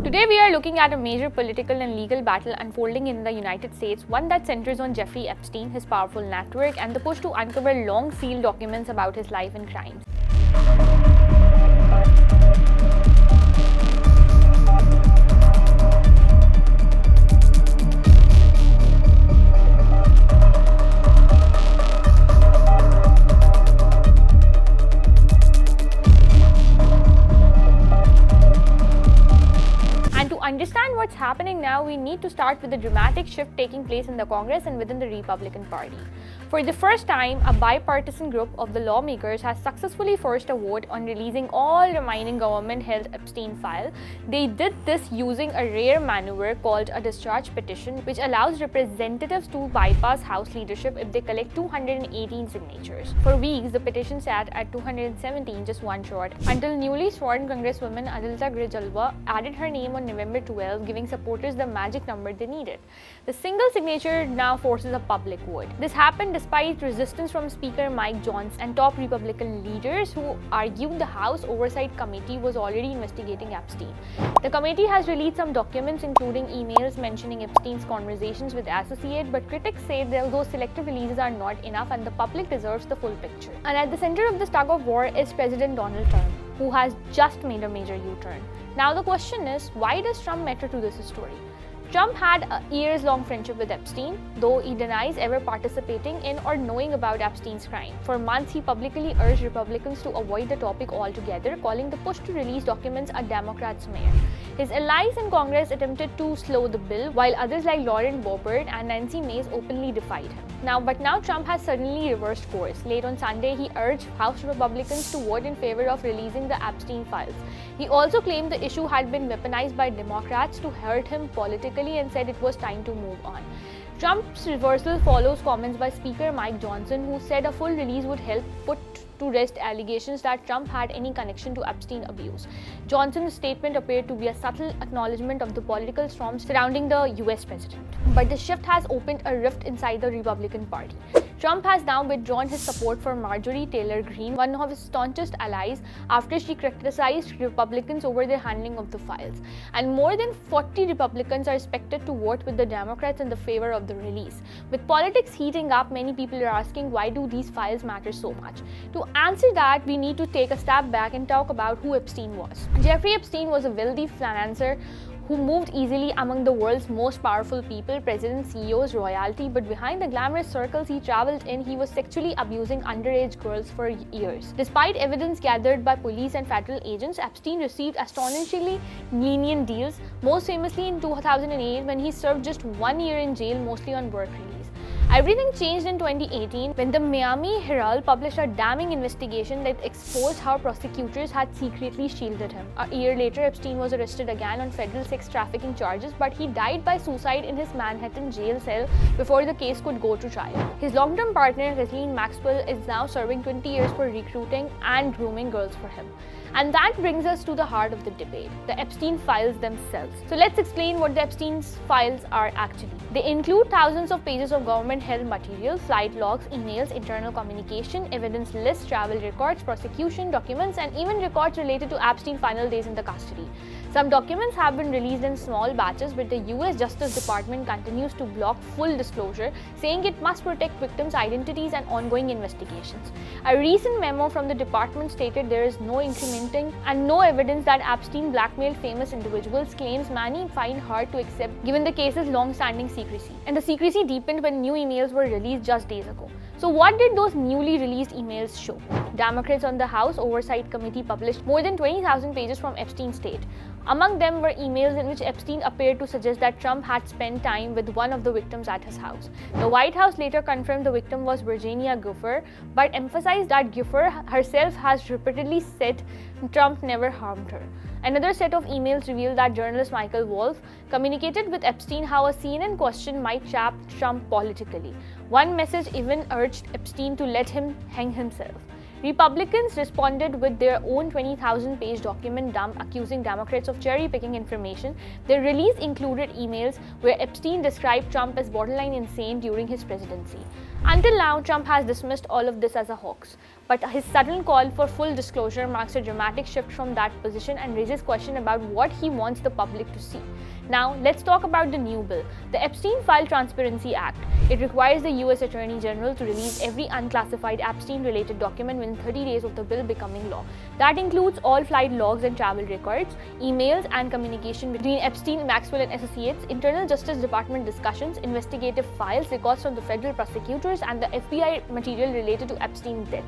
Today we are looking at a major political and legal battle unfolding in the United States, one that centers on Jeffrey Epstein, his powerful network, and the push to uncover long sealed documents about his life and crimes. Understand what's happening now, we need to start with the dramatic shift taking place in the Congress and within the Republican Party. For the first time, a bipartisan group of the lawmakers has successfully forced a vote on releasing all remaining government-held Epstein files. They did this using a rare maneuver called a discharge petition, which allows representatives to bypass House leadership if they collect 218 signatures. For weeks, the petition sat at 217, just one short, until newly sworn Congresswoman Adilta Grijalva added her name on November 12, giving supporters the magic number they needed. The single signature now forces a public vote. This happened despite resistance from Speaker Mike Johnson and top Republican leaders who argued the House Oversight Committee was already investigating Epstein. The committee has released some documents including emails mentioning Epstein's conversations with associates, but critics say that those selective releases are not enough and the public deserves the full picture. And at the center of this tug of war is President Donald Trump, who has just made a major U-turn. Now the question is, why does Trump matter to this story? Trump had a years-long friendship with Epstein, though he denies ever participating in or knowing about Epstein's crime. For months, he publicly urged Republicans to avoid the topic altogether, calling the push to release documents a Democrats' mare. His allies in Congress attempted to slow the bill, while others like Lauren Boebert and Nancy Mace openly defied him. But now Trump has suddenly reversed course. Late on Sunday, he urged House Republicans to vote in favor of releasing the Epstein files. He also claimed the issue had been weaponized by Democrats to hurt him politically and said it was time to move on. Trump's reversal follows comments by Speaker Mike Johnson, who said a full release would help put to rest allegations that Trump had any connection to Epstein abuse. Johnson's statement appeared to be a subtle acknowledgement of the political storm surrounding the US president. But the shift has opened a rift inside the Republican Party. Trump has now withdrawn his support for Marjorie Taylor Greene, one of his staunchest allies, after she criticized Republicans over their handling of the files. And more than 40 Republicans are expected to vote with the Democrats in the favor of the release. With politics heating up, many people are asking, why do these files matter so much? To answer that, we need to take a step back and talk about who Epstein was. Jeffrey Epstein was a wealthy financier who moved easily among the world's most powerful people, presidents, CEOs, royalty, but behind the glamorous circles he traveled in, he was sexually abusing underage girls for years. Despite evidence gathered by police and federal agents, Epstein received astonishingly lenient deals, most famously in 2008 when he served just 1 year in jail, mostly on work release. Everything changed in 2018 when the Miami Herald published a damning investigation that exposed how prosecutors had secretly shielded him. A year later, Epstein was arrested again on federal sex trafficking charges, but he died by suicide in his Manhattan jail cell before the case could go to trial. His long-term partner, Ghislaine Maxwell, is now serving 20 years for recruiting and grooming girls for him. And that brings us to the heart of the debate, the Epstein files themselves. So let's explain what the Epstein files are actually. They include thousands of pages of government-held material, flight logs, emails, internal communication, evidence lists, travel records, prosecution documents, and even records related to Epstein's final days in the custody. Some documents have been released in small batches, but the US Justice Department continues to block full disclosure, saying it must protect victims' identities and ongoing investigations. A recent memo from the department stated there is no incrementing and no evidence that Epstein blackmailed famous individuals, claims many find hard to accept given the case's long-standing secrecy. And the secrecy deepened when new emails were released just days ago. So what did those newly released emails show? Democrats on the House Oversight Committee published more than 20,000 pages from Epstein's estate. Among them were emails in which Epstein appeared to suggest that Trump had spent time with one of the victims at his house. The White House later confirmed the victim was Virginia Giuffre, but emphasized that Giuffre herself has repeatedly said Trump never harmed her. Another set of emails revealed that journalist Michael Wolff communicated with Epstein how a CNN question might trap Trump politically. One message even urged Epstein to let him hang himself. Republicans responded with their own 20,000-page document dump accusing Democrats of cherry-picking information. Their release included emails where Epstein described Trump as borderline insane during his presidency. Until now, Trump has dismissed all of this as a hoax, but his sudden call for full disclosure marks a dramatic shift from that position and raises questions about what he wants the public to see. Now, let's talk about the new bill, the Epstein File Transparency Act. It requires the US Attorney General to release every unclassified Epstein-related document within 30 days of the bill becoming law. That includes all flight logs and travel records, emails and communication between Epstein, Maxwell and Associates, internal Justice Department discussions, investigative files, records from the federal prosecutors, and the FBI material related to Epstein's death.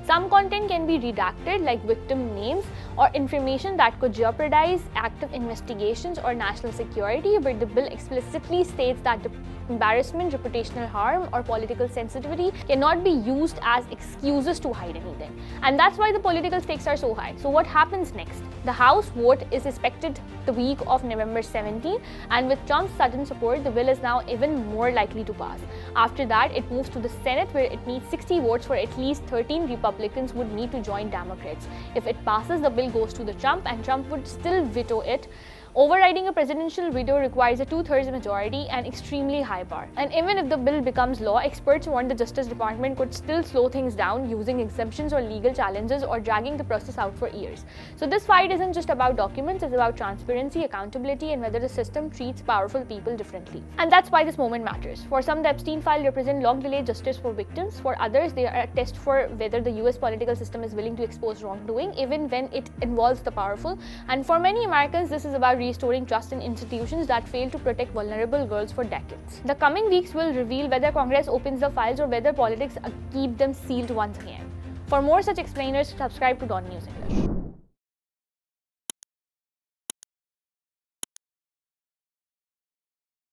Some content can be redacted, like victim names or information that could jeopardize active investigations or national security, but the bill explicitly states that the embarrassment, reputational harm, or political sensitivity cannot be used as excuses to hide anything. And that's why the political stakes are so high. So what happens next? The House vote is expected the week of November 17, and with Trump's sudden support, the bill is now even more likely to pass. After that, it moves to the Senate, where it needs 60 votes for at least 13 Republicans would need to join Democrats. If it passes, the bill goes to the Trump, and Trump would still veto it. Overriding a presidential veto requires a 2/3 majority and extremely high bar. And even if the bill becomes law, experts warn the Justice Department could still slow things down using exemptions or legal challenges or dragging the process out for years. So this fight isn't just about documents, it's about transparency, accountability, and whether the system treats powerful people differently. And that's why this moment matters. For some, the Epstein file represents long-delayed justice for victims. For others, they are a test for whether the US political system is willing to expose wrongdoing, even when it involves the powerful. And for many Americans, this is about restoring trust in institutions that failed to protect vulnerable girls for decades. The coming weeks will reveal whether Congress opens the files or whether politics keep them sealed once again. For more such explainers, subscribe to DawnNews English.